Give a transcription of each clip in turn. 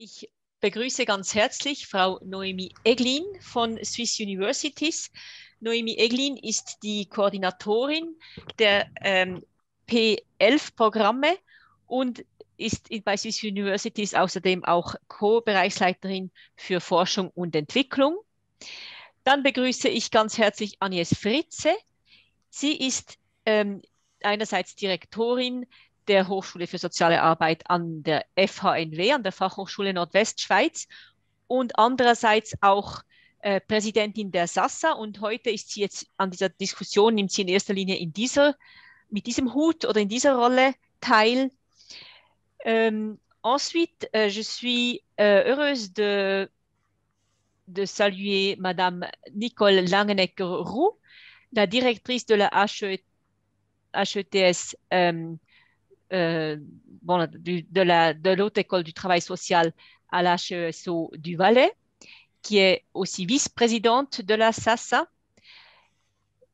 Ich begrüße ganz herzlich Frau Noemi Eglin von Swiss Universities. Noemi Eglin ist die Koordinatorin der P11-Programme und ist bei Swiss Universities außerdem auch Co-Bereichsleiterin für Forschung und Entwicklung. Dann begrüße ich ganz herzlich Agnes Fritze. Sie ist einerseits Direktorin der Hochschule für Soziale Arbeit an der FHNW, an der Fachhochschule Nordwestschweiz, und andererseits auch Präsidentin der SASSA. Und heute ist sie jetzt an dieser Diskussion, nimmt sie in erster Linie mit diesem Hut oder in dieser Rolle teil. Ensuite, je suis heureuse de saluer Madame Nicole Langenecker-Roux, la directrice de la HETS, de l'Haute École du Travail Social à l'HESO du Valais, qui est aussi vice-présidente de la SASSA.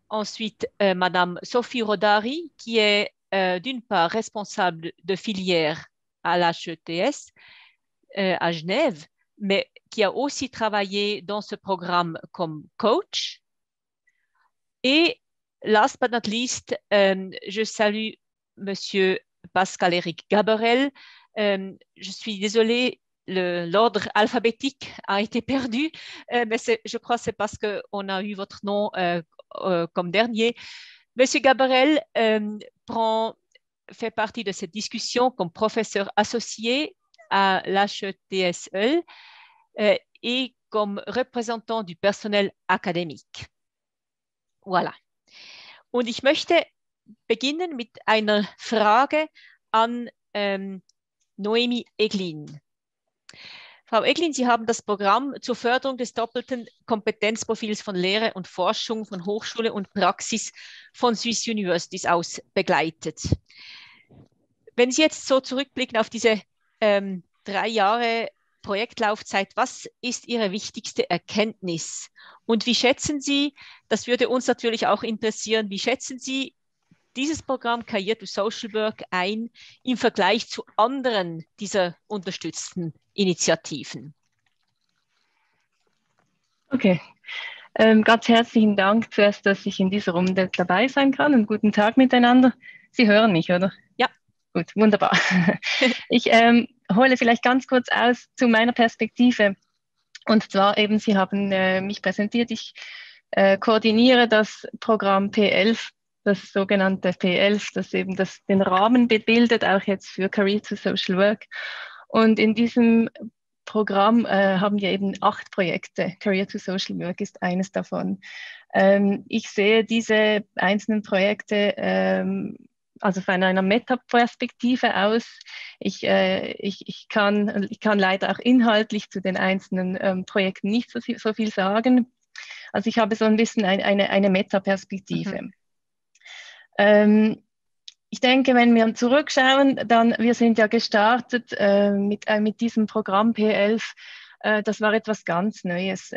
Ensuite, Madame Sophie Rodari, qui est d'une part responsable de filière à l'HETS à Genève, mais qui a aussi travaillé dans ce programme comme coach. Et last but not least, je salue Monsieur Pascal-Éric Gaberel. Je suis désolée, l'ordre alphabétique a été perdu, mais je crois que c'est parce qu'on a eu votre nom comme dernier. Monsieur Gaberel fait partie de cette discussion comme professeur associé à l'HETSE et comme représentant du personnel académique. Voilà. Und ich möchte beginnen mit einer Frage an Noemi Eglin. Frau Eglin, Sie haben das Programm zur Förderung des doppelten Kompetenzprofils von Lehre und Forschung von Hochschule und Praxis von Swiss Universities aus begleitet. Wenn Sie jetzt so zurückblicken auf diese 3 Jahre Projektlaufzeit, was ist Ihre wichtigste Erkenntnis? Und wie schätzen Sie, das würde uns natürlich auch interessieren, wie schätzen Sie dieses Programm Career to Social Work ein im Vergleich zu anderen dieser unterstützten Initiativen? Okay, ganz herzlichen Dank zuerst, dass ich in dieser Runde dabei sein kann und guten Tag miteinander. Sie hören mich, oder? Ja. Gut, wunderbar. Ich hole vielleicht ganz kurz aus zu meiner Perspektive. Und zwar eben, Sie haben mich präsentiert, ich koordiniere das Programm P11, das sogenannte P11, das eben den Rahmen bildet, auch jetzt für Career to Social Work. Und in diesem Programm haben wir eben 8 Projekte. Career to Social Work ist eines davon. Ich sehe diese einzelnen Projekte also von einer Metaperspektive aus. Ich kann leider auch inhaltlich zu den einzelnen Projekten nicht so viel sagen. Also ich habe so ein bisschen eine Metaperspektive. Ich denke, wenn wir zurückschauen, dann, wir sind ja gestartet mit diesem Programm P11. Das war etwas ganz Neues.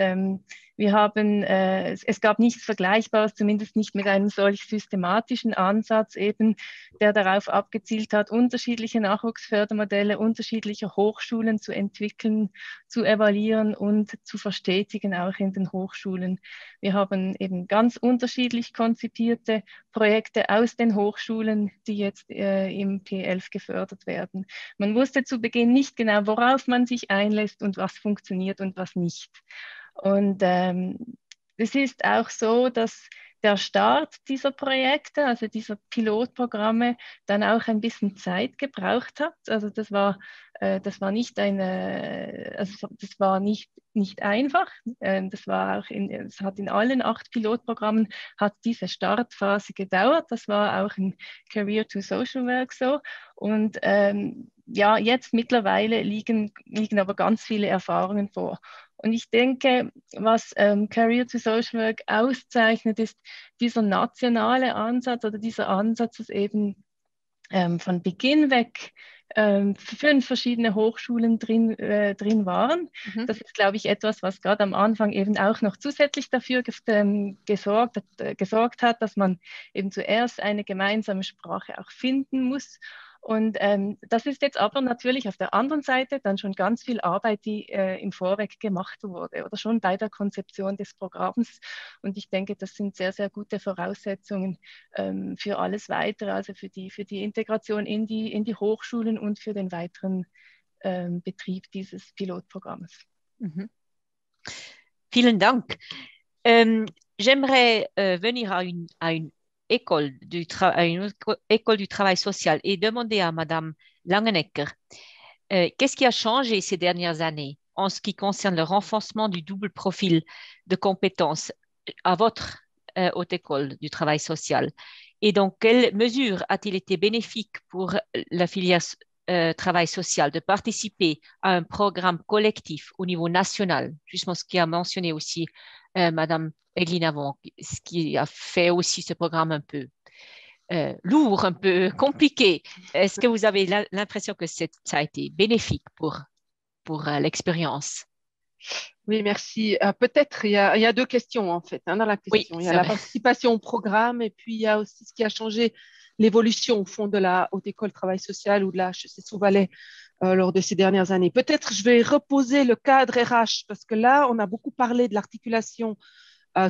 Es gab nichts Vergleichbares, zumindest nicht mit einem solch systematischen Ansatz eben, der darauf abgezielt hat, unterschiedliche Nachwuchsfördermodelle unterschiedlicher Hochschulen zu entwickeln, zu evaluieren und zu verstetigen, auch in den Hochschulen. Wir haben eben ganz unterschiedlich konzipierte Projekte aus den Hochschulen, die jetzt im P11 gefördert werden. Man wusste zu Beginn nicht genau, worauf man sich einlässt und was funktioniert und was nicht. Und es ist auch so, dass der Start dieser Projekte, also dieser Pilotprogramme, dann auch ein bisschen Zeit gebraucht hat. Also das war nicht nicht einfach. Es hat in allen 8 Pilotprogrammen hat diese Startphase gedauert. Das war auch in Career to Social Work so. Und ja, jetzt mittlerweile liegen aber ganz viele Erfahrungen vor. Und ich denke, was Career to Social Work auszeichnet, ist dieser nationale Ansatz oder dieser Ansatz, dass eben von Beginn weg 5 verschiedene Hochschulen drin waren. Das ist, glaube ich, etwas, was gerade am Anfang eben auch noch zusätzlich dafür gesorgt hat, dass man eben zuerst eine gemeinsame Sprache auch finden muss. Und das ist jetzt aber natürlich auf der anderen Seite dann schon ganz viel Arbeit, die im Vorweg gemacht wurde oder schon bei der Konzeption des Programms. Und ich denke, das sind sehr, sehr gute Voraussetzungen für alles Weitere, also für die Integration in die Hochschulen und für den weiteren Betrieb dieses Pilotprogramms. Mhm. Vielen Dank. J'aimerais venir à une à une école du travail social et demander à Madame Langenecker, qu'est-ce qui a changé ces dernières années en ce qui concerne le renforcement du double profil de compétences à votre haute école du travail social? Et donc, quelle mesure a-t-il été bénéfique pour la filière travail social de participer à un programme collectif au niveau national, justement ce qui a mentionné aussi Madame Egline avant, ce qui a fait aussi ce programme un peu lourd, un peu compliqué. Est-ce que vous avez l'impression que ça a été bénéfique pour l'expérience? Oui, merci. Peut-être il y a deux questions en fait dans la question. Oui, Il y a c'est la vrai. participation au programme et puis il y a aussi ce qui a changé, l'évolution au fond de la Haute École Travail Social ou de la HEC Sous-Valais lors de ces dernières années. Peut-être je vais reposer le cadre RH parce que là, on a beaucoup parlé de l'articulation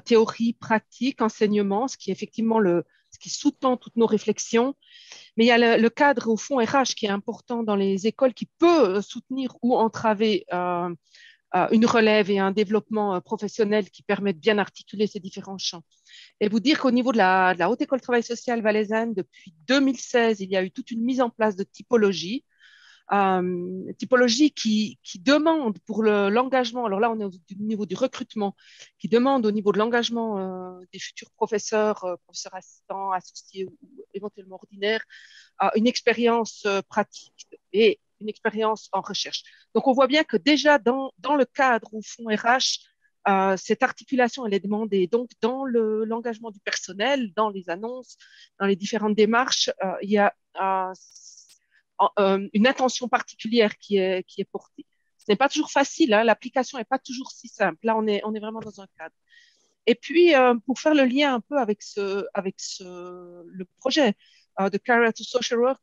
théorie, pratique, enseignement, ce qui est effectivement ce qui sous-tend toutes nos réflexions. Mais il y a le cadre au fond RH qui est important dans les écoles qui peut soutenir ou entraver une relève et un développement professionnel qui permettent de bien articuler ces différents champs. Et vous dire qu'au niveau de la Haute École Travail Social valaisanne, depuis 2016, il y a eu toute une mise en place de typologie, qui demande pour l'engagement, alors là on est au niveau du recrutement, qui demande au niveau de l'engagement des futurs professeurs, professeurs assistants, associés ou éventuellement ordinaires, une expérience pratique et une expérience en recherche. Donc, on voit bien que déjà dans le cadre au fond RH, cette articulation, elle est demandée. Donc, dans l'engagement du personnel, dans les annonces, dans les différentes démarches, il y a une attention particulière qui est portée. Ce n'est pas toujours facile, hein, l'application n'est pas toujours si simple. Là, on est vraiment dans un cadre. Et puis, pour faire le lien un peu avec le projet de Career to Social Work,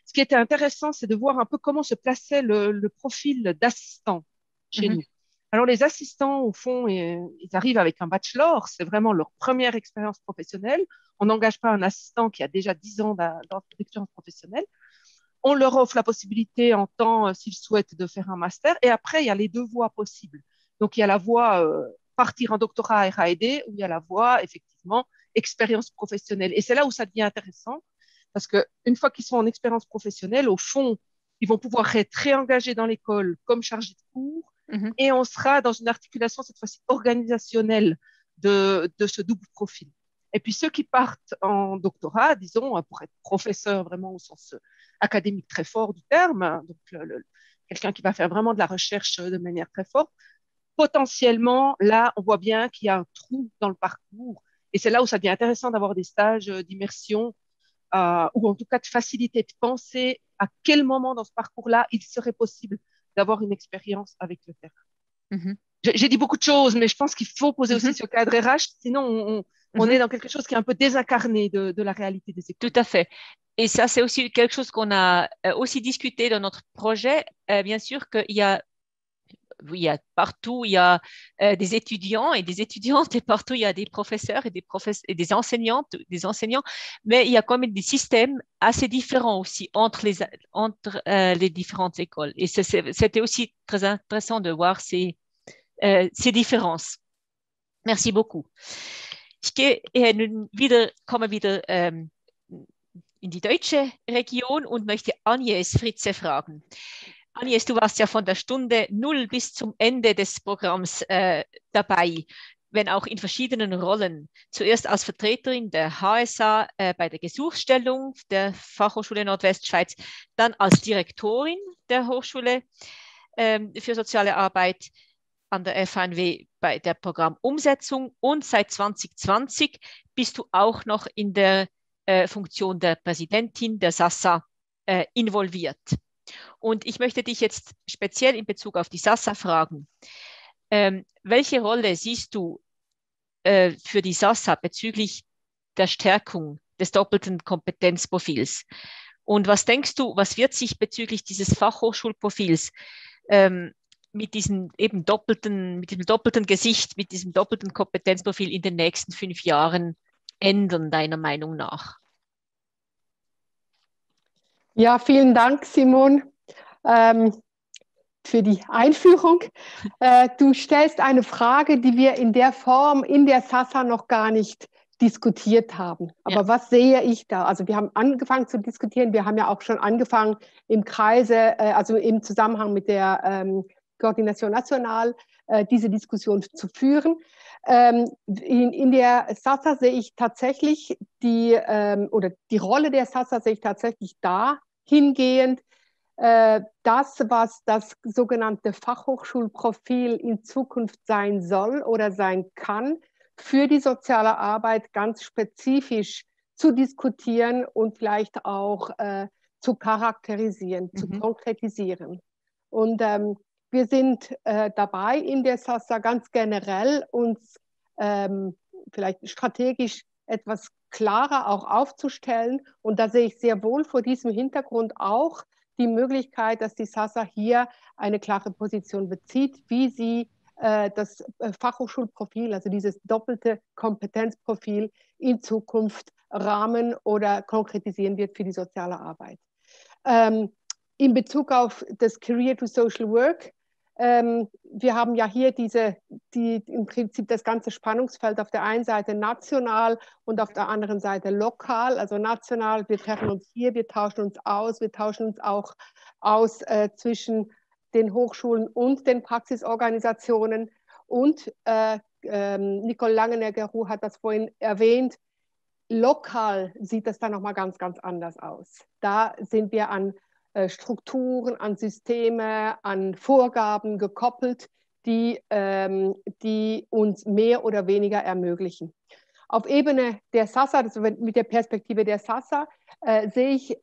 ce qui était intéressant, c'est de voir un peu comment se plaçait le profil d'assistant chez nous. Alors, les assistants, au fond, ils arrivent avec un bachelor, c'est vraiment leur première expérience professionnelle. On n'engage pas un assistant qui a déjà 10 ans d'expérience professionnelle. On leur offre la possibilité en temps, s'ils souhaitent, de faire un master. Et après, il y a les deux voies possibles. Donc, il y a la voie partir en doctorat à RAED, où il y a la voie, effectivement, expérience professionnelle. Et c'est là où ça devient intéressant, parce qu'une fois qu'ils sont en expérience professionnelle, au fond, ils vont pouvoir être réengagés dans l'école comme chargés de cours, et on sera dans une articulation, cette fois-ci, organisationnelle de ce double profil. Et puis, ceux qui partent en doctorat, disons, pour être professeur vraiment au sens académique très fort du terme, donc quelqu'un qui va faire vraiment de la recherche de manière très forte, potentiellement, là, on voit bien qu'il y a un trou dans le parcours. Et c'est là où ça devient intéressant d'avoir des stages d'immersion ou en tout cas de faciliter, de penser à quel moment dans ce parcours-là il serait possible d'avoir une expérience avec le terrain. J'ai dit beaucoup de choses, mais je pense qu'il faut poser aussi ce cadre RH, sinon on est dans quelque chose qui est un peu désincarné de la réalité des écoles. Tout à fait. Et ça, c'est aussi quelque chose qu'on a aussi discuté dans notre projet. Bien sûr qu'il y a, oui, il y a partout, il y a des étudiants et des étudiantes, et partout, il y a des professeurs et et des enseignantes, des enseignants, mais il y a quand même des systèmes assez différents aussi entre les différentes écoles. Et c'était aussi très intéressant de voir ces différences. Merci beaucoup. Ich komme wieder in die deutsche Region und möchte Agnes Fritze fragen. Agnes, du warst ja von der Stunde 0 bis zum Ende des Programms dabei, wenn auch in verschiedenen Rollen. Zuerst als Vertreterin der HSA bei der Gesuchsstellung der Fachhochschule Nordwestschweiz, dann als Direktorin der Hochschule für soziale Arbeit an der FHNW bei der Programmumsetzung, und seit 2020 bist du auch noch in der Funktion der Präsidentin der SASSA involviert. Und ich möchte dich jetzt speziell in Bezug auf die SASSA fragen. Welche Rolle siehst du für die SASSA bezüglich der Stärkung des doppelten Kompetenzprofils? Und was denkst du, was wird sich bezüglich dieses Fachhochschulprofils mit diesem doppelten Gesicht, mit diesem doppelten Kompetenzprofil in den nächsten 5 Jahren ändern, deiner Meinung nach? Ja, vielen Dank, Simon, für die Einführung. Du stellst eine Frage, die wir in der Form in der SASSA noch gar nicht diskutiert haben. Aber ja, was sehe ich da? Also wir haben angefangen zu diskutieren, wir haben ja auch schon angefangen im Kreise, also im Zusammenhang mit der Koordination National, diese Diskussion zu führen. In der SASSA sehe ich tatsächlich die Rolle der SASSA sehe ich tatsächlich dahingehend, das, was das sogenannte Fachhochschulprofil in Zukunft sein soll oder sein kann, für die soziale Arbeit ganz spezifisch zu diskutieren und vielleicht auch zu charakterisieren, zu konkretisieren. Und wir sind dabei in der SASSA ganz generell uns vielleicht strategisch etwas klarer auch aufzustellen. Und da sehe ich sehr wohl vor diesem Hintergrund auch die Möglichkeit, dass die SASSA hier eine klare Position bezieht, wie sie das Fachhochschulprofil, also dieses doppelte Kompetenzprofil in Zukunft rahmen oder konkretisieren wird für die soziale Arbeit. In Bezug auf das Career to Social Work, wir haben ja hier im Prinzip das ganze Spannungsfeld auf der einen Seite national und auf der anderen Seite lokal. Also national, wir treffen uns hier, wir tauschen uns aus, wir tauschen uns auch aus zwischen den Hochschulen und den Praxisorganisationen. Und Nicole Langenegger-Ruh hat das vorhin erwähnt, lokal sieht das dann nochmal ganz, ganz anders aus. Da sind wir an Strukturen, an Systeme, an Vorgaben gekoppelt, die uns mehr oder weniger ermöglichen. Auf Ebene der SASSA, also mit der Perspektive der SASSA, setze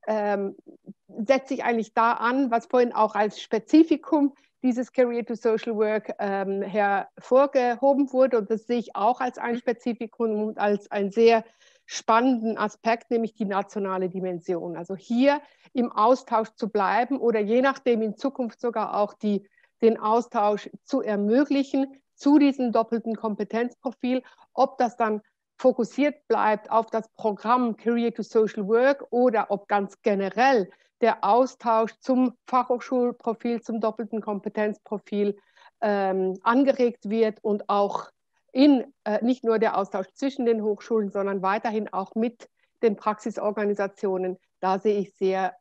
ich eigentlich da an, was vorhin auch als Spezifikum dieses Career to Social Work hervorgehoben wurde. Und das sehe ich auch als ein Spezifikum und als einen sehr spannenden Aspekt, nämlich die nationale Dimension. Also hier im Austausch zu bleiben oder je nachdem in Zukunft sogar auch den Austausch zu ermöglichen zu diesem doppelten Kompetenzprofil, ob das dann fokussiert bleibt auf das Programm Career to Social Work oder ob ganz generell der Austausch zum Fachhochschulprofil, zum doppelten Kompetenzprofil angeregt wird und auch nicht nur der Austausch zwischen den Hochschulen, sondern weiterhin auch mit den Praxisorganisationen. Da sehe ich sehr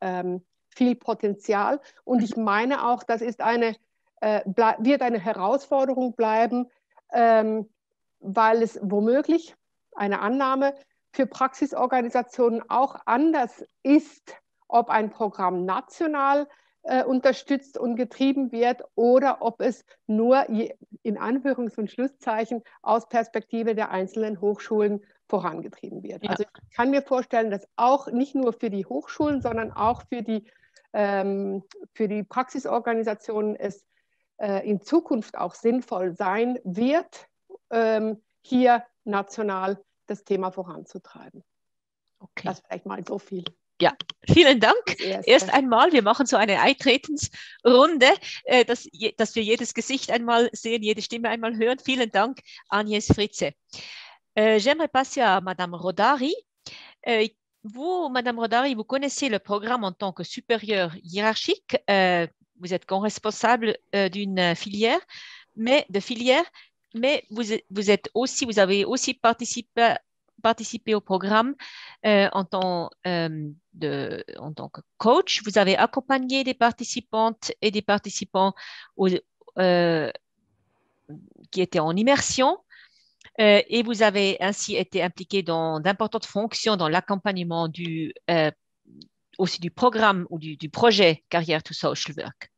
viel Potenzial. Und ich meine auch, das ist wird eine Herausforderung bleiben, weil es womöglich eine Annahme für Praxisorganisationen auch anders ist, ob ein Programm national unterstützt und getrieben wird oder ob es nur in Anführungs- und Schlusszeichen aus Perspektive der einzelnen Hochschulen vorangetrieben wird. Ja. Also ich kann mir vorstellen, dass auch nicht nur für die Hochschulen, sondern auch für die Praxisorganisationen es in Zukunft auch sinnvoll sein wird, hier national das Thema voranzutreiben. Okay. Das vielleicht mal so viel. Ja, vielen Dank. Erst einmal, wir machen so eine Eintretensrunde, dass wir jedes Gesicht einmal sehen, jede Stimme einmal hören. Vielen Dank, Agnès Fritze. J'aimerais passer à Madame Rodari. Vous, Madame Rodari, vous connaissez le programme en tant que supérieure hiérarchique. Vous êtes co-responsable d'une filière, mais vous avez aussi participé au programme en tant que coach. Vous avez accompagné des participantes et des participants qui étaient en immersion et vous avez ainsi été impliqué dans d'importantes fonctions dans l'accompagnement aussi du programme ou du projet Career to Social Work.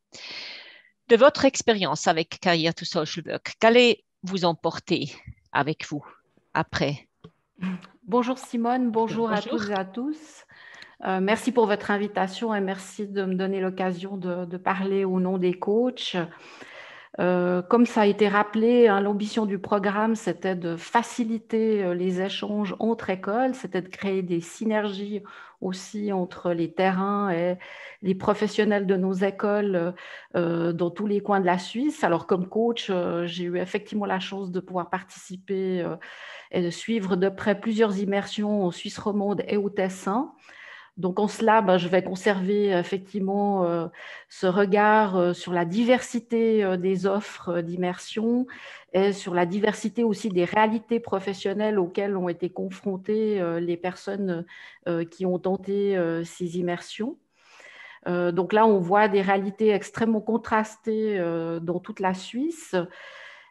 De votre expérience avec Career to Social Work, qu'allez vous emporter avec vous après? Bonjour Simone, bonjour à toutes et à tous. Merci pour votre invitation et merci de me donner l'occasion de parler au nom des coachs. Comme ça a été rappelé, hein, l'ambition du programme, c'était de faciliter les échanges entre écoles, c'était de créer des synergies aussi entre les terrains et les professionnels de nos écoles dans tous les coins de la Suisse. Alors, comme coach, j'ai eu effectivement la chance de pouvoir participer et de suivre de près plusieurs immersions en Suisse romande et au Tessin. Donc en cela, je vais conserver effectivement ce regard sur la diversité des offres d'immersion et sur la diversité aussi des réalités professionnelles auxquelles ont été confrontées les personnes qui ont tenté ces immersions. Donc là, on voit des réalités extrêmement contrastées dans toute la Suisse.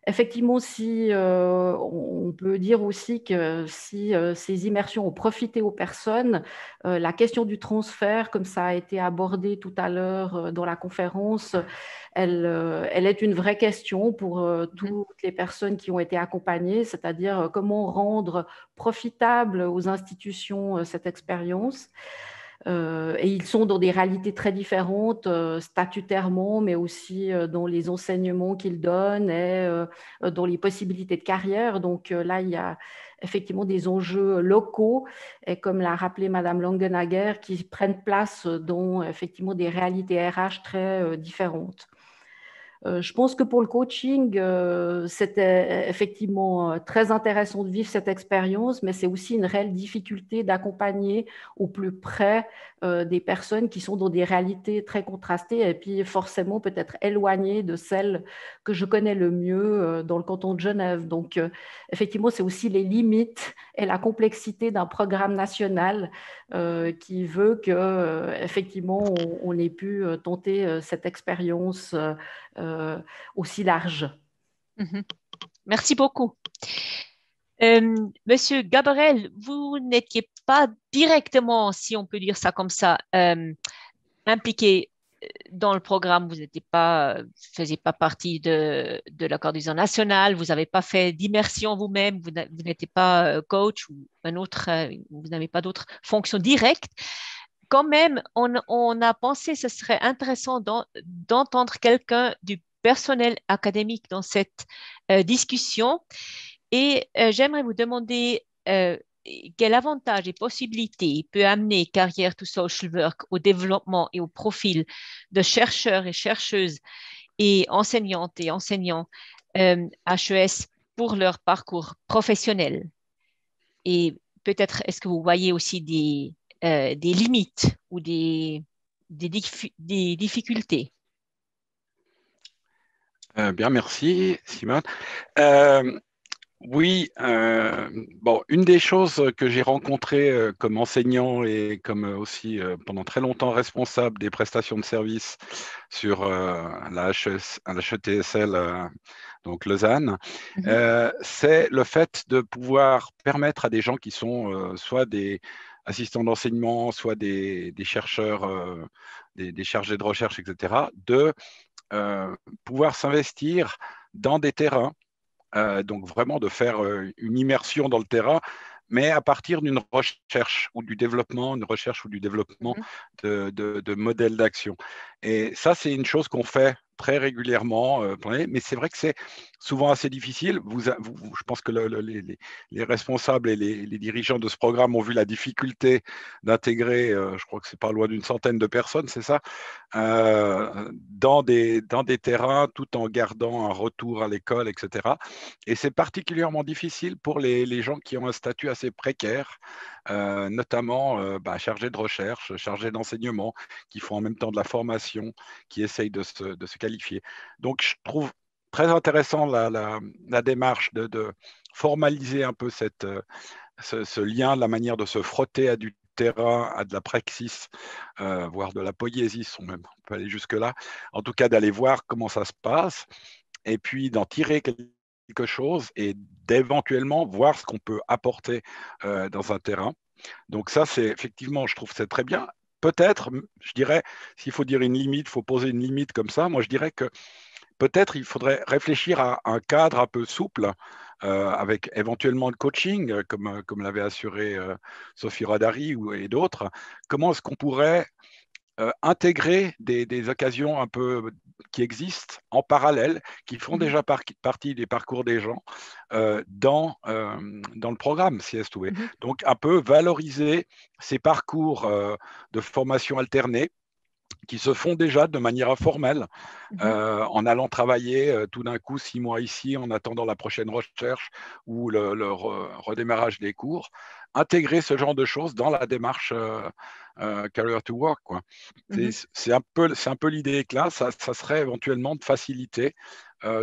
Effectivement, on peut dire aussi que si ces immersions ont profité aux personnes, la question du transfert, comme ça a été abordé tout à l'heure dans la conférence, elle est une vraie question pour toutes les personnes qui ont été accompagnées, c'est-à-dire comment rendre profitable aux institutions cette expérience. Et ils sont dans des réalités très différentes, statutairement, mais aussi dans les enseignements qu'ils donnent et dans les possibilités de carrière. Donc là, il y a effectivement des enjeux locaux, et comme l'a rappelé Madame Langenhager, qui prennent place dans effectivement des réalités RH très différentes. Je pense que pour le coaching, c'était effectivement très intéressant de vivre cette expérience, mais c'est aussi une réelle difficulté d'accompagner au plus près des personnes qui sont dans des réalités très contrastées et puis forcément peut-être éloignées de celles que je connais le mieux dans le canton de Genève. Donc, effectivement, c'est aussi les limites et la complexité d'un programme national qui veut que, effectivement, on ait pu tenter cette expérience aussi large. Merci beaucoup. Monsieur Gabriel, vous n'étiez pas directement, si on peut dire ça comme ça, impliqué dans le programme. Vous n'étiez pas, faisiez pas partie de la coordination nationale. Vous n'avez pas fait d'immersion vous-même. Vous n'étiez pas coach ou un autre. Vous n'avez pas d'autres fonctions directes. Quand même, on a pensé que ce serait intéressant d'entendre quelqu'un du personnel académique dans cette discussion. Et j'aimerais vous demander quel avantage et possibilités peut amener Carrière to Social Work au développement et au profil de chercheurs et chercheuses et enseignantes et enseignants HES pour leur parcours professionnel. Et peut-être, est-ce que vous voyez aussi des limites ou des difficultés? Bien, merci, Simone. Oui, bon, une des choses que j'ai rencontrées comme enseignant et comme aussi pendant très longtemps responsable des prestations de services sur la HETSL, donc Lausanne, c'est le fait de pouvoir permettre à des gens qui sont soit des assistants d'enseignement, soit des chercheurs, des chargés de recherche, etc., de pouvoir s'investir dans des terrains. Donc vraiment de faire une immersion dans le terrain, mais à partir d'une recherche ou du développement, de modèles d'action. Et ça, c'est une chose qu'on fait très régulièrement, mais c'est vrai que c'est souvent assez difficile. Je pense que les responsables et les dirigeants de ce programme ont vu la difficulté d'intégrer, je crois que c'est pas loin d'une centaine de personnes, c'est ça, dans des terrains tout en gardant un retour à l'école, etc. Et c'est particulièrement difficile pour les gens qui ont un statut assez précaire, notamment chargés de recherche, chargés d'enseignement, qui font en même temps de la formation, qui essayent de se qualifier. Donc, je trouve très intéressant la démarche de formaliser un peu ce lien, la manière de se frotter à du terrain, à de la praxis, voire de la poésie, on peut aller jusque-là. En tout cas, d'aller voir comment ça se passe et puis d'en tirer quelque chose et d'éventuellement voir ce qu'on peut apporter dans un terrain. Donc ça, c'est effectivement, je trouve que c'est très bien. Peut-être, je dirais, s'il faut dire une limite, il faut poser une limite comme ça, moi je dirais que peut-être il faudrait réfléchir à un cadre un peu souple, avec éventuellement le coaching, comme l'avait assuré Sophie Radari et d'autres. Comment est-ce qu'on pourrait intégrer des occasions un peu qui existent en parallèle, qui font déjà partie des parcours des gens dans le programme CS2A. Donc, un peu valoriser ces parcours de formation alternée qui se font déjà de manière informelle, en allant travailler tout d'un coup 6 mois ici, en attendant la prochaine recherche ou le redémarrage des cours. Intégrer ce genre de choses dans la démarche Career to Work, quoi. C'est un peu l'idée que là, ça serait éventuellement de faciliter,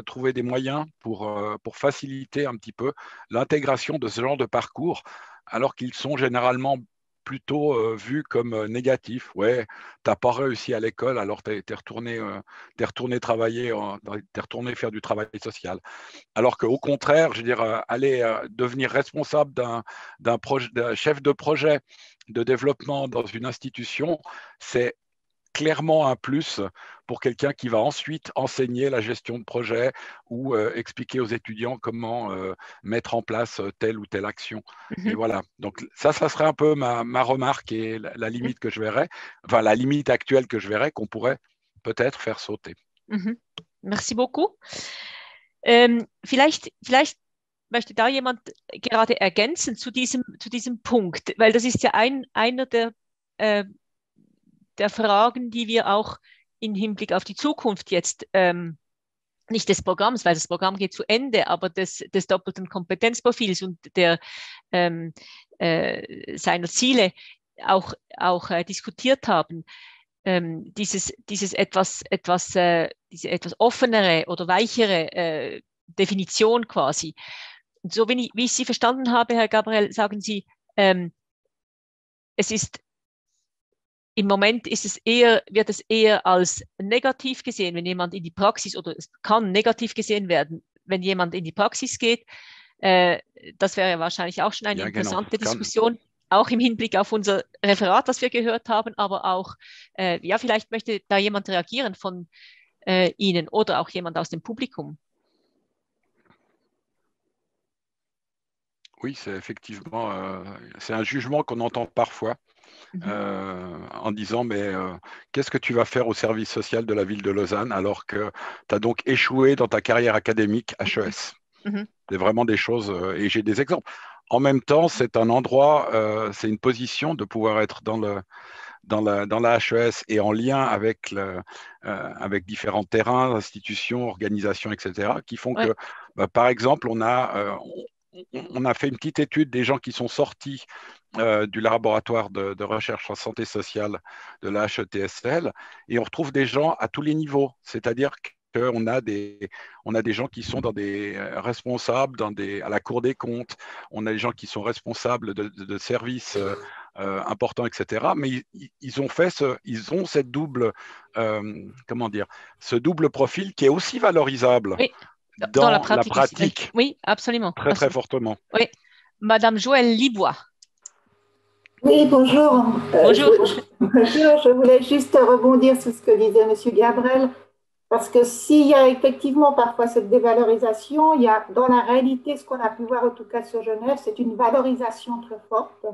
trouver des moyens pour faciliter un petit peu l'intégration de ce genre de parcours, alors qu'ils sont généralement plutôt vus comme négatifs. Ouais, t'as pas réussi à l'école, alors t'es retourné travailler, t'es retourné faire du travail social. Alors qu'au contraire, je veux dire, aller devenir responsable d'un chef de projet de développement dans une institution, c'est clairement un plus pour quelqu'un qui va ensuite enseigner la gestion de projet ou expliquer aux étudiants comment mettre en place telle ou telle action. Et voilà, donc ça serait un peu ma remarque et la limite que je verrais, enfin la limite actuelle que je verrais qu'on pourrait peut-être faire sauter. Merci beaucoup. Vielleicht möchte da jemand gerade ergänzen zu diesem Punkt, weil das ist ja einer der Fragen, die wir auch im Hinblick auf die Zukunft jetzt, nicht des Programms, weil das Programm geht zu Ende, aber des doppelten Kompetenzprofils und seiner Ziele auch diskutiert haben. Diese etwas offenere oder weichere Definition quasi. Und so wie ich Sie verstanden habe, Herr Gabriel, sagen Sie, es ist im Moment wird es eher als negativ gesehen, wenn jemand in die Praxis, oder es kann negativ gesehen werden, wenn jemand in die Praxis geht. Das wäre wahrscheinlich auch schon eine interessante Diskussion, auch im Hinblick auf unser Referat, das wir gehört haben, aber auch, vielleicht möchte da jemand reagieren von Ihnen oder auch jemand aus dem Publikum. Oui, c'est effectivement c'est un jugement qu'on entend parfois en disant mais qu'est-ce que tu vas faire au service social de la ville de Lausanne alors que tu as donc échoué dans ta carrière académique HES. C'est vraiment des choses et j'ai des exemples. En même temps, c'est un endroit, c'est une position de pouvoir être dans la HES et en lien avec différents terrains, institutions, organisations, etc., qui font que, par exemple, on a fait une petite étude des gens qui sont sortis du laboratoire de recherche en santé sociale de la HETSL et on retrouve des gens à tous les niveaux, c'est-à-dire qu'on a des gens qui sont dans des responsables à la Cour des comptes, on a des gens qui sont responsables de services importants, etc. Mais ils ont cette double, ce double profil qui est aussi valorisable. Oui. Dans la pratique. Oui, absolument. Très fortement. Oui. Madame Joëlle Libois. Oui, bonjour. Bonjour. Je voulais juste rebondir sur ce que disait M. Gabriel, parce que s'il y a effectivement parfois cette dévalorisation, il y a dans la réalité, ce qu'on a pu voir en tout cas sur Genève, c'est une valorisation très forte,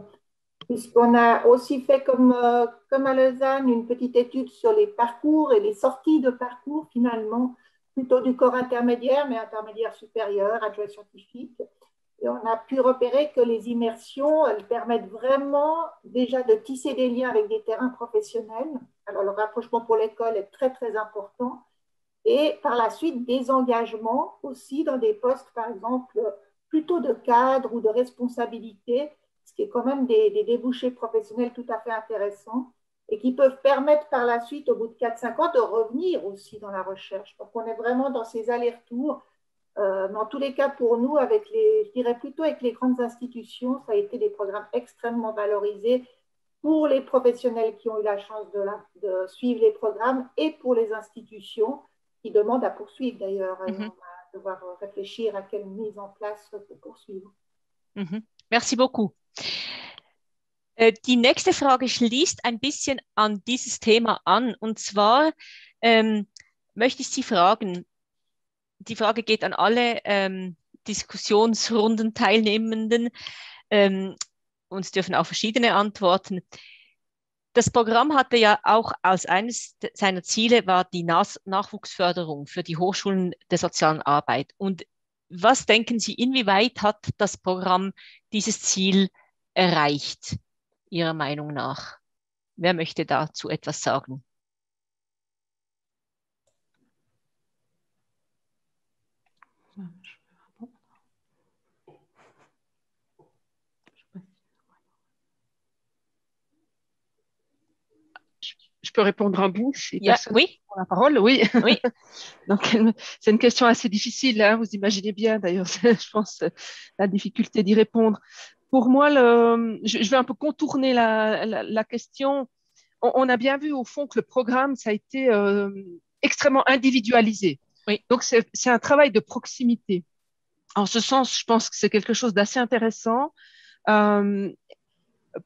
puisqu'on a aussi fait comme à Lausanne une petite étude sur les parcours et les sorties de parcours finalement, plutôt du corps intermédiaire, mais intermédiaire supérieur, adjoint scientifique. Et on a pu repérer que les immersions, elles permettent vraiment déjà de tisser des liens avec des terrains professionnels. Alors, le rapprochement pour l'école est très, très important. Et par la suite, des engagements aussi dans des postes, par exemple, plutôt de cadre ou de responsabilité, ce qui est quand même des débouchés professionnels tout à fait intéressants et qui peuvent permettre par la suite, au bout de 4-5 ans, de revenir aussi dans la recherche. Donc, on est vraiment dans ces allers-retours. Dans tous les cas, pour nous, je dirais plutôt avec les grandes institutions, ça a été des programmes extrêmement valorisés pour les professionnels qui ont eu la chance de suivre les programmes et pour les institutions qui demandent à poursuivre d'ailleurs. On va devoir réfléchir à quelle mise en place pour poursuivre. Merci beaucoup. Die nächste Frage schließt ein bisschen an dieses Thema an. Und zwar möchte ich Sie fragen, die Frage geht an alle Diskussionsrunden-Teilnehmenden und es dürfen auch verschiedene antworten. Das Programm hatte ja auch als eines seiner Ziele war die Nachwuchsförderung für die Hochschulen der sozialen Arbeit. Und was denken Sie, inwieweit hat das Programm dieses Ziel erreicht, Ihrer Meinung nach? Wer möchte dazu etwas sagen? Je peux répondre un bout si Yeah, personne oui, prend la parole. Oui. oui. Donc, c'est une question assez difficile, hein, vous imaginez bien d'ailleurs, je pense, la difficulté d'y répondre. Pour moi, je vais un peu contourner la question. On a bien vu au fond que le programme, ça a été extrêmement individualisé. Oui. Donc, c'est un travail de proximité. En ce sens, je pense que c'est quelque chose d'assez intéressant.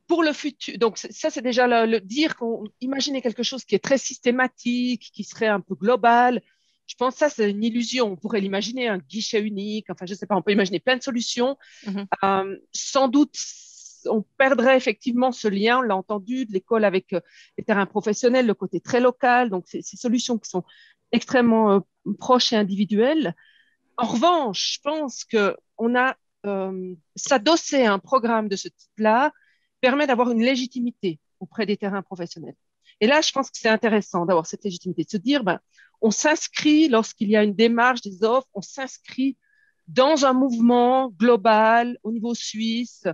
Pour le futur, donc ça c'est déjà le dire qu'on imaginait quelque chose qui est très systématique, qui serait un peu global. Je pense que ça c'est une illusion. On pourrait l'imaginer un guichet unique. Enfin, je sais pas. On peut imaginer plein de solutions. Sans doute, on perdrait effectivement ce lien. On l'a entendu de l'école avec les terrains professionnels, le côté très local. Donc ces solutions qui sont extrêmement proches et individuelles. En revanche, je pense que on a s'adosser à un programme de ce type-là permet d'avoir une légitimité auprès des terrains professionnels. Et là, je pense que c'est intéressant d'avoir cette légitimité, de se dire, ben, on s'inscrit lorsqu'il y a une démarche des offres, on s'inscrit dans un mouvement global au niveau suisse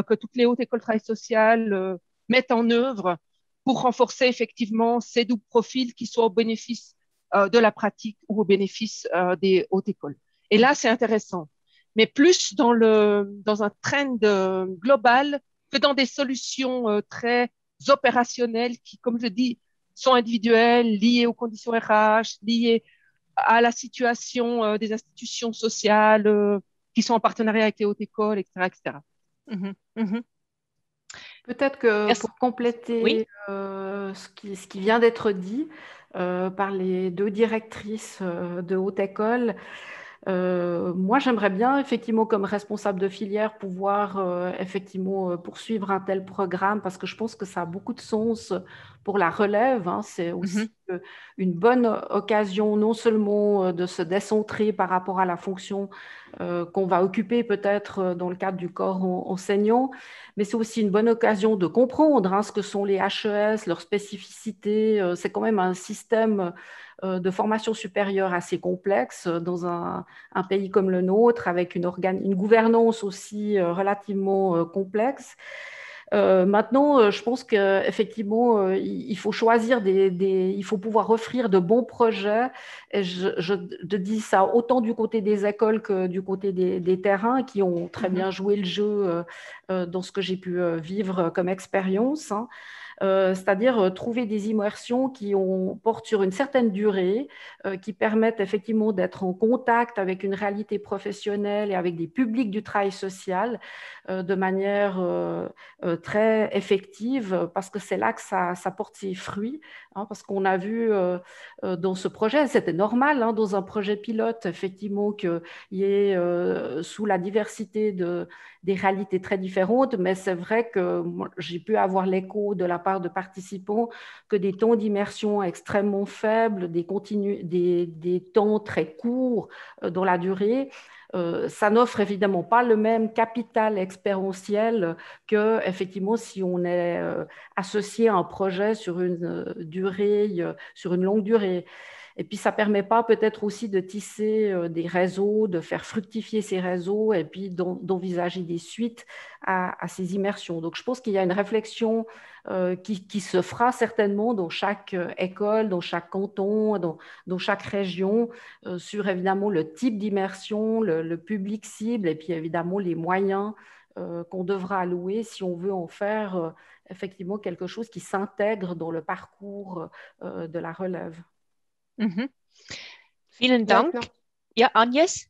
que toutes les hautes écoles de travail social mettent en œuvre pour renforcer effectivement ces doubles profils qui soient au bénéfice de la pratique ou au bénéfice des hautes écoles. Et là, c'est intéressant, mais plus dans un trend global que dans des solutions très opérationnelles qui, comme je dis, sont individuelles, liées aux conditions RH, liées à la situation des institutions sociales qui sont en partenariat avec les hautes écoles, etc. etc. Peut-être que pour compléter oui. ce qui vient d'être dit par les deux directrices de haute école, moi, j'aimerais bien, effectivement, comme responsable de filière, pouvoir effectivement poursuivre un tel programme parce que je pense que ça a beaucoup de sens pour la relève. Hein. C'est aussi une bonne occasion non seulement de se décentrer par rapport à la fonction qu'on va occuper peut-être dans le cadre du corps enseignant, mais c'est aussi une bonne occasion de comprendre ce que sont les HES, leurs spécificités. C'est quand même un système de formation supérieure assez complexe dans un pays comme le nôtre, avec une gouvernance aussi relativement complexe. Maintenant, je pense qu'effectivement, il faut choisir il faut pouvoir offrir de bons projets. Et je dis ça autant du côté des écoles que du côté des terrains qui ont très bien joué le jeu dans ce que j'ai pu vivre comme expérience. Hein. C'est-à-dire trouver des immersions qui portent sur une certaine durée, qui permettent effectivement d'être en contact avec une réalité professionnelle et avec des publics du travail social de manière très effective, parce que c'est là que ça porte ses fruits. Hein, parce qu'on a vu dans ce projet, c'était normal, dans un projet pilote, effectivement, qu'il y ait sous la diversité des réalités très différentes, mais c'est vrai que j'ai pu avoir l'écho de la part de participants que des temps d'immersion extrêmement faibles, des temps très courts dans la durée, ça n'offre évidemment pas le même capital expérientiel que, effectivement, si on est associé à un projet sur une sur une longue durée. Et puis, ça ne permet pas peut-être aussi de tisser des réseaux, de faire fructifier ces réseaux et puis d'envisager des suites à ces immersions. Donc, je pense qu'il y a une réflexion qui se fera certainement dans chaque école, dans chaque canton, dans chaque région, sur évidemment le type d'immersion, le public cible et puis évidemment les moyens qu'on devra allouer si on veut en faire effectivement quelque chose qui s'intègre dans le parcours de la relève. Vielen Dank. Ja, Agnes?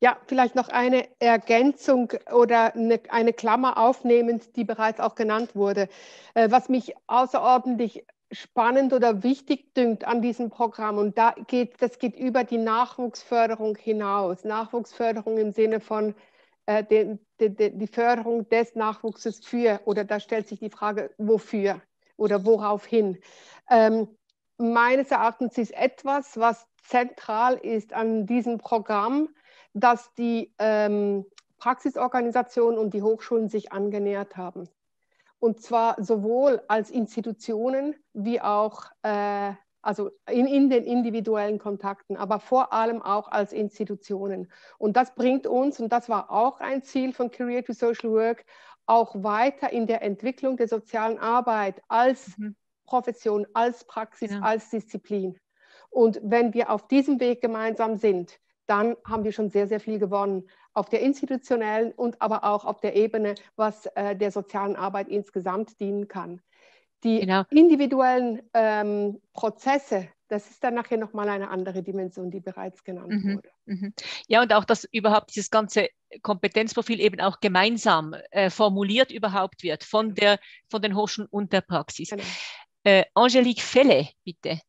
Ja, vielleicht noch eine Ergänzung oder eine Klammer aufnehmend, die bereits auch genannt wurde. Was mich außerordentlich spannend oder wichtig dünkt an diesem Programm, und das geht über die Nachwuchsförderung hinaus. Nachwuchsförderung im Sinne von die Förderung des Nachwuchses für, oder da stellt sich die Frage, wofür? oder worauf hin? Meines Erachtens ist etwas, was zentral ist an diesem Programm, dass die Praxisorganisationen und die Hochschulen sich angenähert haben. Und zwar sowohl als Institutionen wie auch also in den individuellen Kontakten, aber vor allem auch als Institutionen. Und das bringt uns, und das war auch ein Ziel von Career to Social Work, auch weiter in der Entwicklung der sozialen Arbeit als Profession, als Praxis, als Disziplin. Und wenn wir auf diesem Weg gemeinsam sind, dann haben wir schon sehr, sehr viel gewonnen auf der institutionellen und aber auch auf der Ebene, was der sozialen Arbeit insgesamt dienen kann. Die individuellen Prozesse, das ist dann nachher nochmal eine andere Dimension, die bereits genannt wurde. Ja, und auch, dass überhaupt dieses ganze Kompetenzprofil eben auch gemeinsam formuliert überhaupt wird von den Hochschulen und der Praxis. Genau. Angélique Felle, bitte.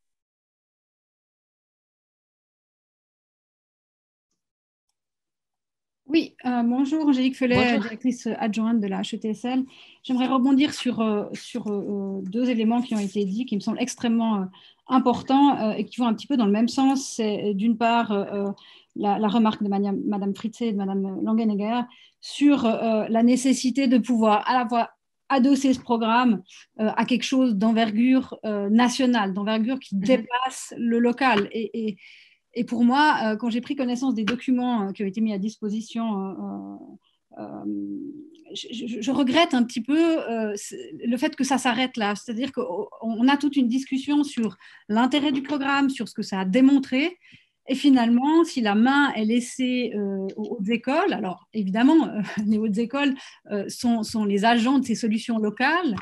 Oui, bonjour, Angélique Fellet, directrice adjointe de la HETSL. J'aimerais rebondir sur deux éléments qui ont été dits, qui me semblent extrêmement importants et qui vont un petit peu dans le même sens. C'est d'une part la remarque de Madame Fritzé et de Madame Langenegger sur la nécessité de pouvoir à la fois adosser ce programme à quelque chose d'envergure nationale, d'envergure qui dépasse le local. Et pour moi, quand j'ai pris connaissance des documents qui ont été mis à disposition, je regrette un petit peu le fait que ça s'arrête là. C'est-à-dire qu'on a toute une discussion sur l'intérêt du programme, sur ce que ça a démontré. Et finalement, si la main est laissée aux hautes écoles, alors évidemment, les hautes écoles sont les agents de ces solutions locales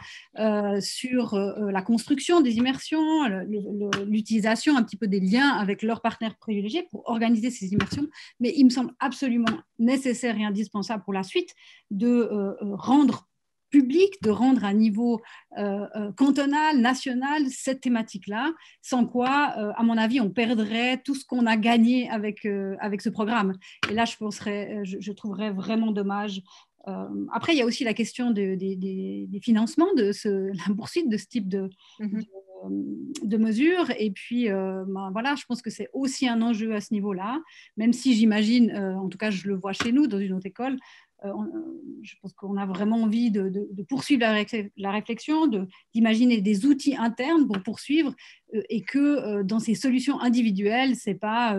sur la construction des immersions, l'utilisation un petit peu des liens avec leurs partenaires privilégiés pour organiser ces immersions. Mais il me semble absolument nécessaire et indispensable pour la suite de rendre public, de rendre à niveau cantonal, national, cette thématique-là, sans quoi, à mon avis, on perdrait tout ce qu'on a gagné avec ce programme. Et là, je trouverais vraiment dommage. Après, il y a aussi la question des financements, de la poursuite de ce type de mesures. Et puis, voilà, je pense que c'est aussi un enjeu à ce niveau-là, même si j'imagine, en tout cas, je le vois chez nous, dans une autre école, je pense qu'on a vraiment envie de poursuivre la réflexion, d'imaginer des outils internes pour poursuivre et que dans ces solutions individuelles, ce n'est pas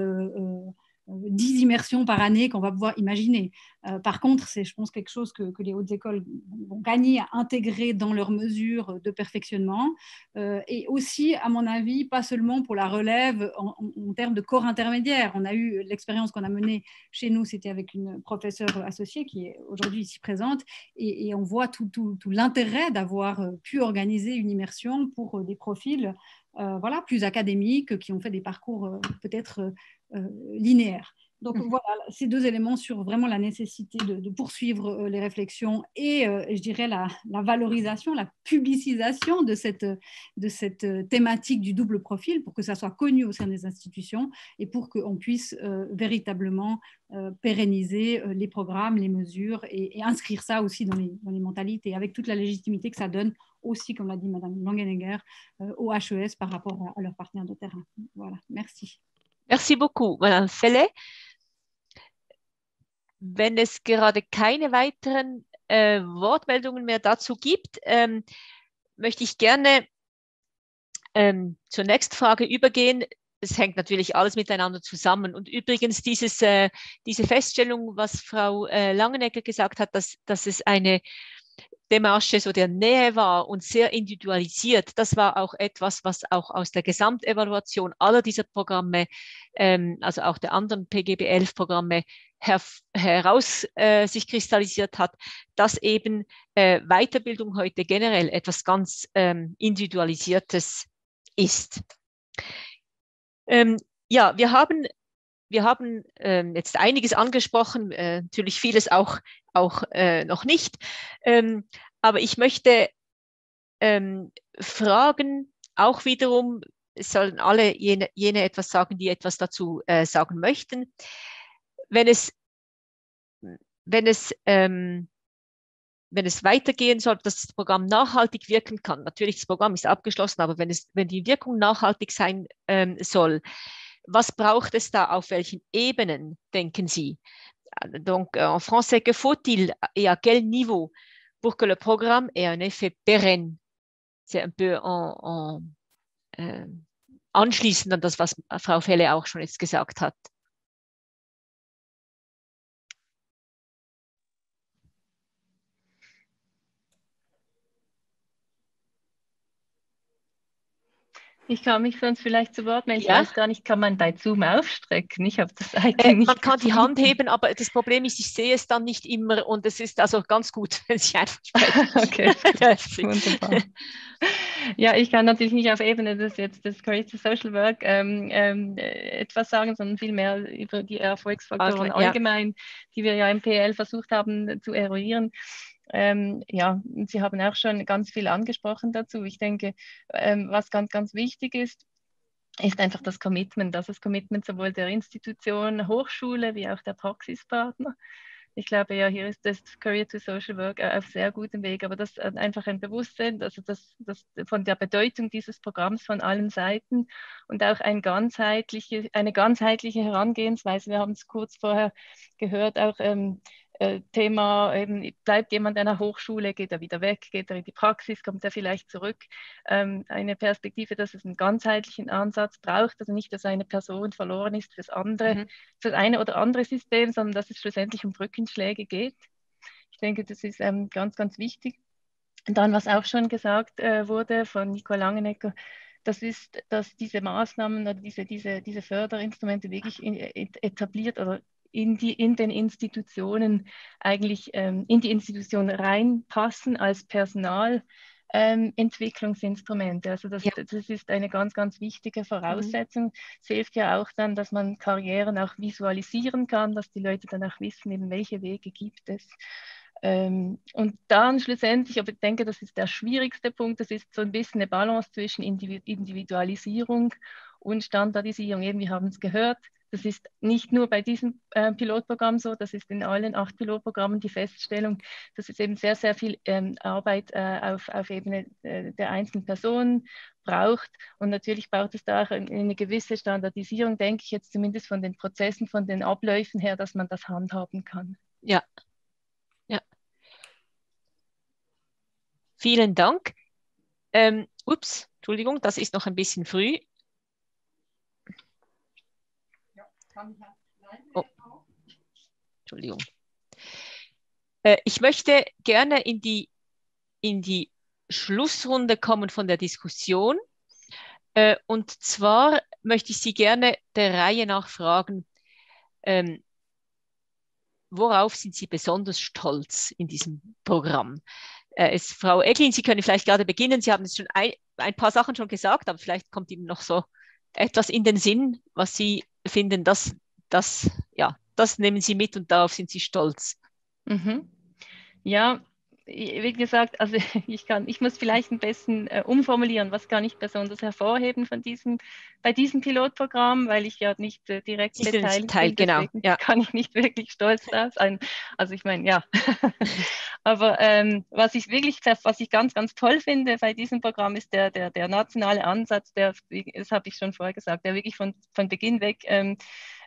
10 immersions par année qu'on va pouvoir imaginer. Par contre, c'est, je pense, quelque chose que les hautes écoles vont gagner à intégrer dans leurs mesures de perfectionnement et aussi, à mon avis, pas seulement pour la relève en termes de corps intermédiaires. On a eu l'expérience qu'on a menée chez nous, c'était avec une professeure associée qui est aujourd'hui ici présente et on voit tout l'intérêt d'avoir pu organiser une immersion pour des profils voilà, plus académiques qui ont fait des parcours peut-être linéaire. Donc voilà, ces deux éléments sur vraiment la nécessité de poursuivre les réflexions et je dirais la valorisation, la publicisation de cette thématique du double profil pour que ça soit connu au sein des institutions et pour qu'on puisse véritablement pérenniser les programmes, les mesures et inscrire ça aussi dans les mentalités avec toute la légitimité que ça donne aussi, comme l'a dit Madame Langenegger, au HES par rapport à leurs partenaires de terrain. Voilà, merci. Merci beaucoup, Madame Felle. Wenn es gerade keine weiteren Wortmeldungen mehr dazu gibt, möchte ich gerne zur nächsten Frage übergehen. Es hängt natürlich alles miteinander zusammen. Und übrigens diese Feststellung, was Frau Langenegger gesagt hat, dass es eine Demarche so der Nähe war und sehr individualisiert, das war auch etwas, was auch aus der Gesamtevaluation aller dieser Programme, also auch der anderen PGB11-Programme heraus sich kristallisiert hat, dass eben Weiterbildung heute generell etwas ganz Individualisiertes ist. Ja, wir haben jetzt einiges angesprochen, natürlich vieles auch noch nicht. Aber ich möchte fragen, auch wiederum, es sollen alle jene etwas sagen, die etwas dazu sagen möchten. Wenn es wenn es weitergehen soll, dass das Programm nachhaltig wirken kann. Natürlich, das Programm ist abgeschlossen, aber wenn die Wirkung nachhaltig sein soll, was braucht es da, auf welchen Ebenen, denken Sie? Donc, en français, que faut-il et à quel niveau pour que le programme ait un effet pérenne? C'est un peu anschließend an das, was Frau Felle auch schon jetzt gesagt hat. Ich kann mich sonst vielleicht zu Wort melden. Ja? Ich weiß gar nicht, kann man bei Zoom aufstrecken? Ich habe das eigentlich nicht Man kann die gefunden. Hand heben, aber das Problem ist, ich sehe es dann nicht immer und es ist also ganz gut, wenn Sie einfach sprechen. Okay, Ja, wunderbar. Ja, ich kann natürlich nicht auf Ebene des Creative Social Work etwas sagen, sondern vielmehr über die Erfolgsfaktoren allgemein, die wir ja im PL versucht haben zu eruieren. Ja, Sie haben auch schon ganz viel angesprochen dazu. Ich denke, was ganz, ganz wichtig ist einfach das Commitment. Das Commitment sowohl der Institution, Hochschule, wie auch der Praxispartner. Ich glaube, ja, hier ist das Career to Social Work auf sehr gutem Weg, aber das einfach ein Bewusstsein, also das von der Bedeutung dieses Programms von allen Seiten und auch eine ganzheitliche Herangehensweise. Wir haben es kurz vorher gehört, auch Thema, eben, bleibt jemand an der Hochschule, geht er wieder weg, geht er in die Praxis, kommt er vielleicht zurück. Eine Perspektive, dass es einen ganzheitlichen Ansatz braucht, also nicht, dass eine Person verloren ist fürs eine oder andere System, sondern dass es schlussendlich um Brückenschläge geht. Ich denke, das ist ganz, ganz wichtig. Und dann, was auch schon gesagt wurde von Nicole Langenegger, das ist, dass diese Maßnahmen oder diese Förderinstrumente wirklich etabliert oder in den Institutionen eigentlich in die Institutionen reinpassen als Personalentwicklungsinstrumente. Also das ist eine ganz, ganz wichtige Voraussetzung. Es hilft ja auch dann, dass man Karrieren auch visualisieren kann, dass die Leute dann auch wissen, eben welche Wege gibt es. Und dann schlussendlich, aber ich denke, das ist der schwierigste Punkt, das ist so ein bisschen eine Balance zwischen Individualisierung und Standardisierung. Eben, wir haben es gehört, das ist nicht nur bei diesem Pilotprogramm so, das ist in allen 8 Pilotprogrammen die Feststellung, dass es eben sehr, sehr viel Arbeit auf Ebene der einzelnen Personen braucht. Und natürlich braucht es da auch eine gewisse Standardisierung, denke ich jetzt zumindest von den Prozessen, von den Abläufen her, dass man das handhaben kann. Ja. Vielen Dank. Entschuldigung, das ist noch ein bisschen früh. Oh. Entschuldigung. Ich möchte gerne in die Schlussrunde kommen von der Diskussion. Und zwar möchte ich Sie gerne der Reihe nach fragen, worauf sind Sie besonders stolz in diesem Programm? Frau Eglin, Sie können vielleicht gerade beginnen. Sie haben jetzt schon ein paar Sachen schon gesagt, aber vielleicht kommt Ihnen noch so etwas in den Sinn, was Sie finden, das nehmen Sie mit und darauf sind Sie stolz. Mhm. Ja, wie gesagt, also ich muss vielleicht ein bisschen umformulieren, was kann ich besonders hervorheben bei diesem Pilotprogramm, weil ich ja nicht direkt beteiligt bin, deswegen kann ich nicht wirklich stolz drauf sein. Also ich meine, ja. Aber was ich ganz, ganz toll finde bei diesem Programm ist der nationale Ansatz, das habe ich schon vorher gesagt, der wirklich von Beginn weg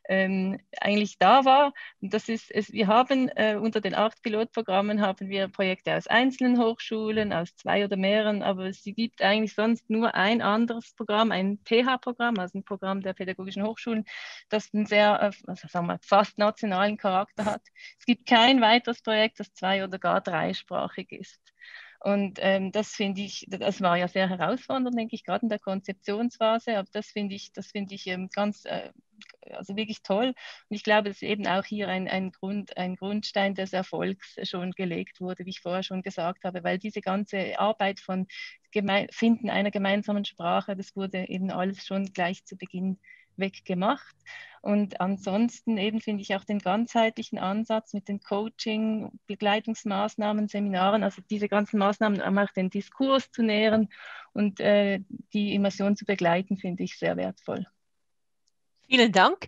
eigentlich da war. Das ist, wir haben unter den 8 Pilotprogrammen haben wir Projekte aus einzelnen Hochschulen, aus 2 oder mehreren, aber es gibt eigentlich sonst nur ein anderes Programm, ein PH-Programm, also ein Programm der pädagogischen Hochschulen, das einen sehr, sagen wir, fast nationalen Charakter hat. Es gibt kein weiteres Projekt, das 2- oder gar 3-sprachig ist. Und das finde ich, das war ja sehr herausfordernd, denke ich, gerade in der Konzeptionsphase, aber das finde ich ganz, also wirklich toll. Und ich glaube, dass eben auch hier ein Grundstein des Erfolgs schon gelegt wurde, wie ich vorher schon gesagt habe, weil diese ganze Arbeit von Finden einer gemeinsamen Sprache, das wurde eben alles schon gleich zu Beginn weg gemacht. Und ansonsten eben finde ich auch den ganzheitlichen Ansatz mit den Coaching, Begleitungsmaßnahmen, Seminaren, also diese ganzen Maßnahmen, um auch den Diskurs zu nähren und die Immersion zu begleiten, finde ich sehr wertvoll. Vielen Dank.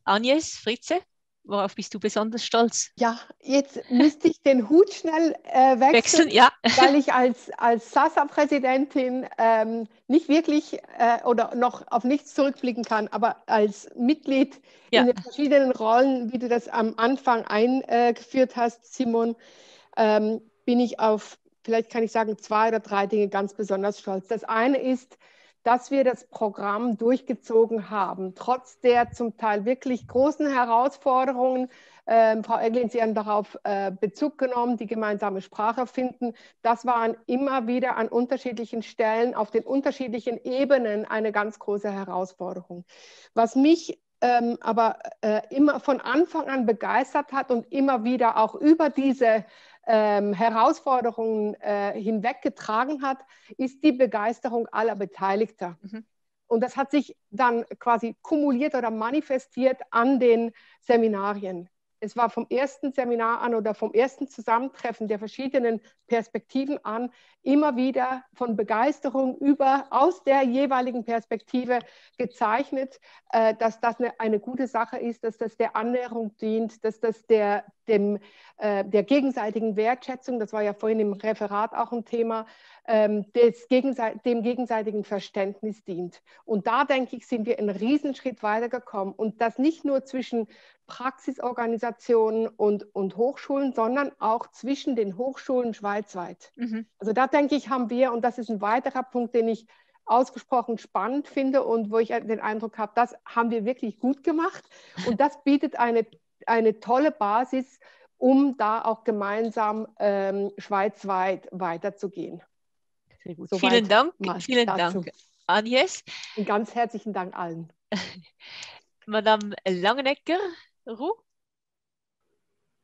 Agnes Fritze? Worauf bist du besonders stolz? Ja, jetzt müsste ich den Hut schnell wechseln, Ja. weil ich als SASA-Präsidentin nicht wirklich oder noch auf nichts zurückblicken kann, aber als Mitglied in den verschiedenen Rollen, wie du das am Anfang eingeführt hast, Simon, bin ich auf, vielleicht kann ich sagen, 2 oder 3 Dinge ganz besonders stolz. Das eine ist, dass wir das Programm durchgezogen haben, trotz der zum Teil wirklich großen Herausforderungen. Frau Egglin, Sie haben darauf Bezug genommen, die gemeinsame Sprache finden. Das waren immer wieder an unterschiedlichen Stellen, auf den unterschiedlichen Ebenen eine ganz große Herausforderung. Was mich aber immer von Anfang an begeistert hat und immer wieder auch über diese Herausforderungen hinweggetragen hat, ist die Begeisterung aller Beteiligter. Und das hat sich dann quasi kumuliert oder manifestiert an den Seminarien. Es war vom ersten Seminar an oder vom ersten Zusammentreffen der verschiedenen Perspektiven an immer wieder von Begeisterung aus der jeweiligen Perspektive gezeichnet, dass das eine gute Sache ist, dass das der Annäherung dient, dass das der gegenseitigen Wertschätzung, das war ja vorhin im Referat auch ein Thema, dem gegenseitigen Verständnis dient. Und da, denke ich, sind wir einen Riesenschritt weitergekommen. Und das nicht nur zwischen Praxisorganisationen und Hochschulen, sondern auch zwischen den Hochschulen schweizweit. Also da, denke ich, haben wir, und das ist ein weiterer Punkt, den ich ausgesprochen spannend finde und wo ich den Eindruck habe, das haben wir wirklich gut gemacht. Und das bietet eine tolle Basis, um da auch gemeinsam schweizweit weiterzugehen. Sehr gut. Vielen Dank. Vielen Dank, Agnes. Und ganz herzlichen Dank allen. Madame Langenecker, Roux?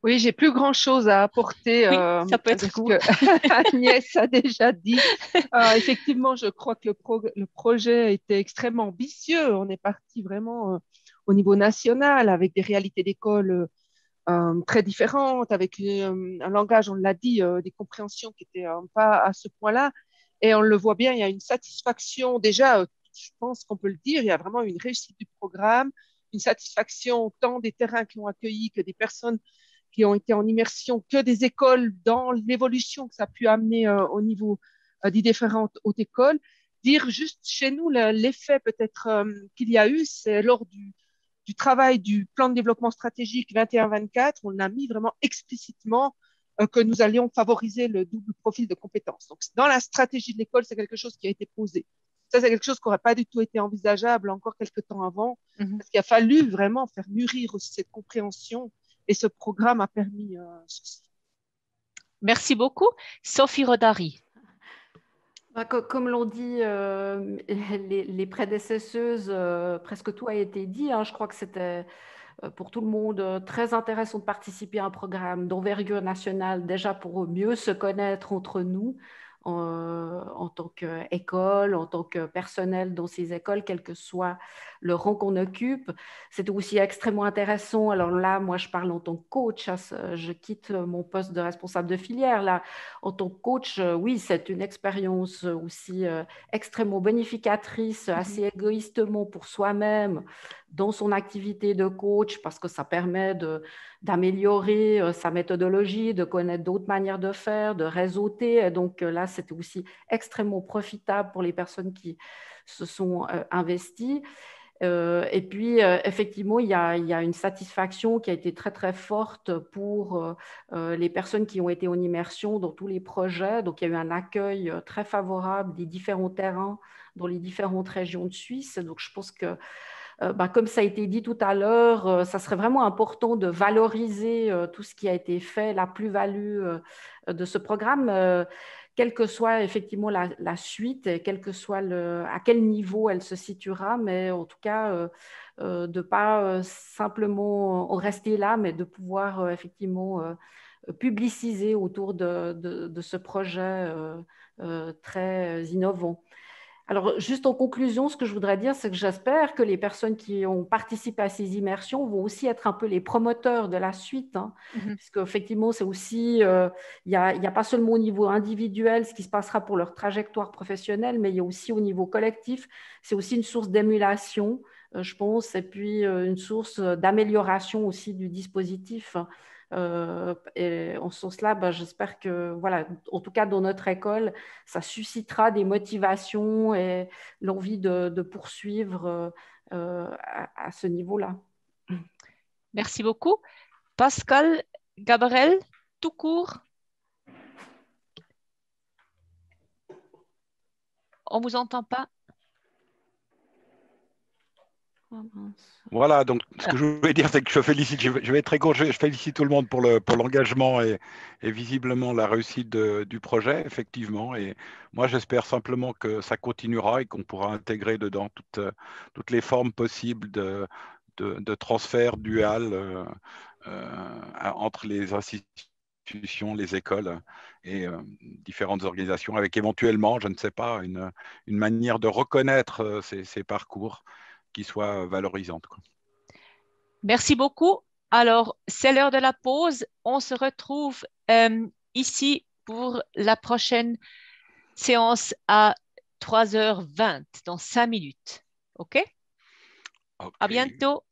Oui, j'ai plus grand-chose à apporter ça peut être ce que Agnès a déjà dit. Effectivement, je crois que le projet était extrêmement ambitieux. On est parti vraiment au niveau national avec des réalités d'école très différentes, avec un langage, on l'a dit, des compréhensions qui n'étaient pas à ce point-là. Et on le voit bien, il y a une satisfaction déjà, je pense qu'on peut le dire, il y a vraiment une réussite du programme, une satisfaction tant des terrains qui ont accueilli que des personnes qui ont été en immersion, que des écoles dans l'évolution que ça a pu amener au niveau des différentes hautes écoles. Dire juste chez nous l'effet peut-être qu'il y a eu, c'est lors du travail du plan de développement stratégique 21-24, on a mis vraiment explicitement que nous allions favoriser le double profil de compétences. Donc, dans la stratégie de l'école, c'est quelque chose qui a été posé. Ça, c'est quelque chose qui n'aurait pas du tout été envisageable encore quelques temps avant, parce qu'il a fallu vraiment faire mûrir aussi cette compréhension, et ce programme a permis ceci. Merci beaucoup. Sophie Rodari. Comme l'ont dit les prédécesseuses, presque tout a été dit. Je crois que c'était pour tout le monde très intéressant de participer à un programme d'envergure nationale, déjà pour mieux se connaître entre nous en tant qu'école, en tant que personnel dans ces écoles, quel que soit le rang qu'on occupe. C'était aussi extrêmement intéressant. Alors là, moi, je parle en tant que coach. Je quitte mon poste de responsable de filière. Là, en tant que coach, oui, c'est une expérience aussi extrêmement bonificatrice, assez égoïstement pour soi-même dans son activité de coach, parce que ça permet d'améliorer sa méthodologie, de connaître d'autres manières de faire, de réseauter. Et donc là, c'était aussi extrêmement profitable pour les personnes qui se sont investies. Et puis, effectivement, il y a une satisfaction qui a été très, très forte pour les personnes qui ont été en immersion dans tous les projets. Donc, il y a eu un accueil très favorable des différents terrains dans les différentes régions de Suisse. Donc, je pense que comme ça a été dit tout à l'heure, ça serait vraiment important de valoriser tout ce qui a été fait, la plus-value de ce programme, quelle que soit effectivement la suite, quel que soit à quel niveau elle se situera, mais en tout cas, de ne pas simplement en rester là, mais de pouvoir effectivement publiciser autour de ce projet très innovant. Alors, juste en conclusion, ce que je voudrais dire, c'est que j'espère que les personnes qui ont participé à ces immersions vont aussi être un peu les promoteurs de la suite, puisque effectivement, c'est aussi, il n'y a pas seulement au niveau individuel ce qui se passera pour leur trajectoire professionnelle, mais il y a aussi au niveau collectif, c'est aussi une source d'émulation je pense, et puis une source d'amélioration aussi du dispositif. Et en ce sens-là, j'espère que, voilà, en tout cas dans notre école, ça suscitera des motivations et l'envie de poursuivre à ce niveau-là. Merci beaucoup. Pascal, Gabriel, tout court. On ne vous entend pas. Voilà, donc ce que je voulais dire, c'est que je félicite, je vais être très court, je félicite tout le monde pour l'engagement et visiblement la réussite du projet, effectivement. Et moi, j'espère simplement que ça continuera et qu'on pourra intégrer dedans toutes les formes possibles de transfert dual entre les institutions, les écoles et différentes organisations, avec éventuellement, je ne sais pas, une manière de reconnaître ces parcours qui soit valorisante, quoi. Merci beaucoup. Alors, c'est l'heure de la pause. On se retrouve ici pour la prochaine séance à 3h20, dans 5 minutes. OK? À bientôt.